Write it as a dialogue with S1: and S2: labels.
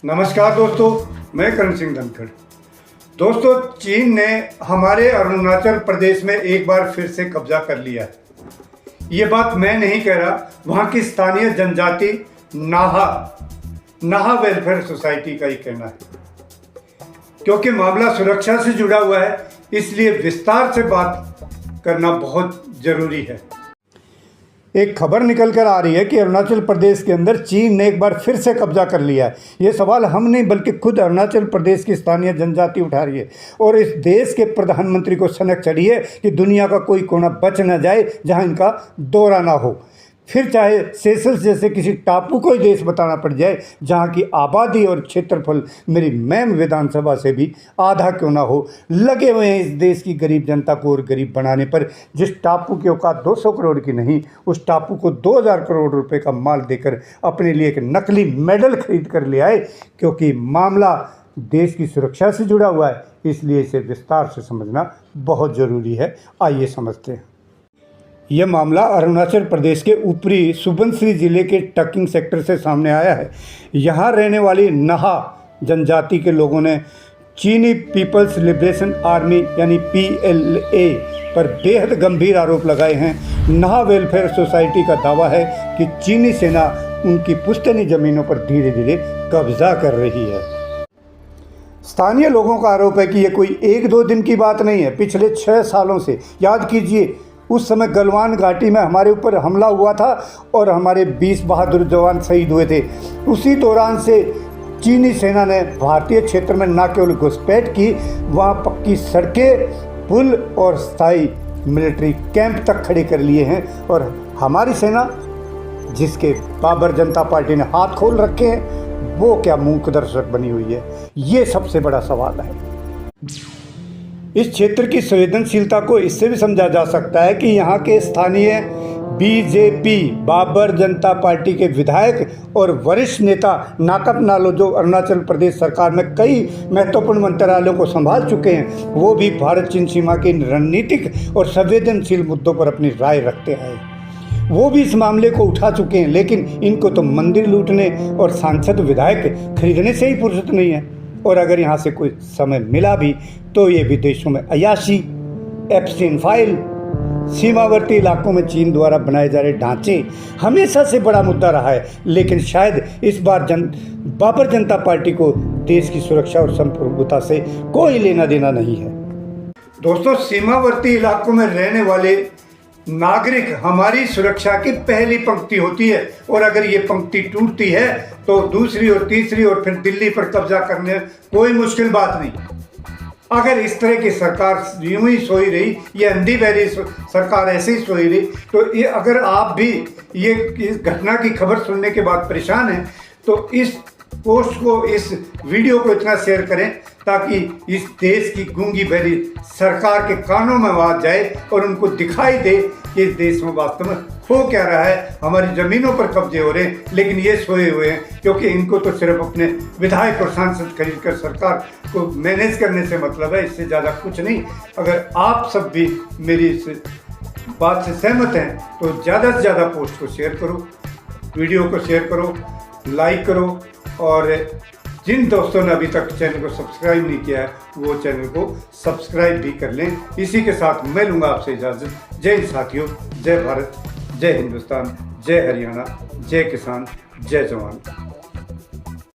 S1: नमस्कार दोस्तों, मैं करण सिंह धनखड़। दोस्तों, चीन ने हमारे अरुणाचल प्रदेश में एक बार फिर से कब्जा कर लिया है। ये बात मैं नहीं कह रहा, वहाँ की स्थानीय जनजाति नाहा वेलफेयर सोसाइटी का ही कहना है। क्योंकि मामला सुरक्षा से जुड़ा हुआ है, इसलिए विस्तार से बात करना बहुत ज़रूरी है। एक खबर निकल कर आ रही है कि अरुणाचल प्रदेश के अंदर चीन ने एक बार फिर से कब्जा कर लिया है। ये सवाल हम नहीं बल्कि खुद अरुणाचल प्रदेश की स्थानीय जनजाति उठा रही है और इस देश के प्रधानमंत्री को सनक चढ़ी है कि दुनिया का कोई कोना बच न जाए जहां इनका दौरा ना हो। फिर चाहे सेशल्स जैसे किसी टापू को ही देश बताना पड़ जाए जहाँ की आबादी और क्षेत्रफल मेरी मैम विधानसभा से भी आधा क्यों ना हो। लगे हुए हैं इस देश की गरीब जनता को और गरीब बनाने पर। जिस टापू की औकात 200 करोड़ की नहीं, उस टापू को 2000 करोड़ रुपए का माल देकर अपने लिए एक नकली मेडल खरीद कर ले आए। क्योंकि मामला देश की सुरक्षा से जुड़ा हुआ है, इसलिए इसे विस्तार से समझना बहुत ज़रूरी है। आइए समझते हैं। यह मामला अरुणाचल प्रदेश के ऊपरी सुबनसिरी जिले के टकिंग सेक्टर से सामने आया है। यहाँ रहने वाली नाहा जनजाति के लोगों ने चीनी पीपल्स लिबरेशन आर्मी यानी PLA पर बेहद गंभीर आरोप लगाए हैं। नाहा वेलफेयर सोसाइटी का दावा है कि चीनी सेना उनकी पुश्तैनी ज़मीनों पर धीरे धीरे कब्जा कर रही है। स्थानीय लोगों का आरोप है कि यह कोई 1-2 दिन की बात नहीं है। पिछले 6 सालों से, याद कीजिए, उस समय गलवान घाटी में हमारे ऊपर हमला हुआ था और हमारे 20 बहादुर जवान शहीद हुए थे। उसी दौरान से चीनी सेना ने भारतीय क्षेत्र में न केवल घुसपैठ की, वहाँ पक्की सड़कें, पुल और स्थायी मिलिट्री कैंप तक खड़े कर लिए हैं। और हमारी सेना, जिसके बाबर जनता पार्टी ने हाथ खोल रखे हैं, वो क्या मूक दर्शक बनी हुई है? ये सबसे बड़ा सवाल है। इस क्षेत्र की संवेदनशीलता को इससे भी समझा जा सकता है कि यहाँ के स्थानीय BJP बाबर जनता पार्टी के विधायक और वरिष्ठ नेता नाकप नालो, जो अरुणाचल प्रदेश सरकार में कई महत्वपूर्ण मंत्रालयों को संभाल चुके हैं, वो भी भारत चीन सीमा के रणनीतिक और संवेदनशील मुद्दों पर अपनी राय रखते हैं। वो भी इस मामले को उठा चुके हैं, लेकिन इनको तो मंदिर लूटने और सांसद विधायक खरीदने से ही फुर्सत नहीं है। और अगर यहाँ से कोई समय मिला भी तो ये विदेशों में अयाशी, एप्स्टीन फाइल, सीमावर्ती इलाकों में चीन द्वारा बनाए जा रहे ढांचे हमेशा से बड़ा मुद्दा रहा है। लेकिन शायद इस बार बाबर जनता पार्टी को देश की सुरक्षा और संप्रभुता से कोई लेना देना नहीं है। दोस्तों, सीमावर्ती इलाकों में रहने वाले नागरिक हमारी सुरक्षा की पहली पंक्ति होती है और अगर ये पंक्ति टूटती है तो दूसरी और तीसरी और फिर दिल्ली पर कब्जा करने कोई मुश्किल बात नहीं। अगर इस तरह की सरकार यूं ही सोई रही, ये अंधी बहरी सरकार ऐसे ही सोई रही, तो ये अगर आप भी ये इस घटना की खबर सुनने के बाद परेशान हैं तो इस पोस्ट को, इस वीडियो को इतना शेयर करें ताकि इस देश की गूंगी बहरी सरकार के कानों में आवाज जाए और उनको दिखाई दे कि इस देश में वास्तव में हो क्या रहा है। हमारी ज़मीनों पर कब्जे हो रहे हैं, लेकिन ये सोए हुए हैं, क्योंकि इनको तो सिर्फ अपने विधायक और सांसद खरीद कर सरकार को मैनेज करने से मतलब है, इससे ज़्यादा कुछ नहीं। अगर आप सब भी मेरी इस बात से सहमत हैं तो ज़्यादा से ज़्यादा पोस्ट को शेयर करो, वीडियो को शेयर करो, लाइक करो, और जिन दोस्तों ने अभी तक चैनल को सब्सक्राइब नहीं किया है वो चैनल को सब्सक्राइब भी कर लें। इसी के साथ मैं लूँगा आपसे इजाज़त। जय हिंद साथियों, जय भारत, जय हिंदुस्तान, जय हरियाणा, जय किसान, जय जवान।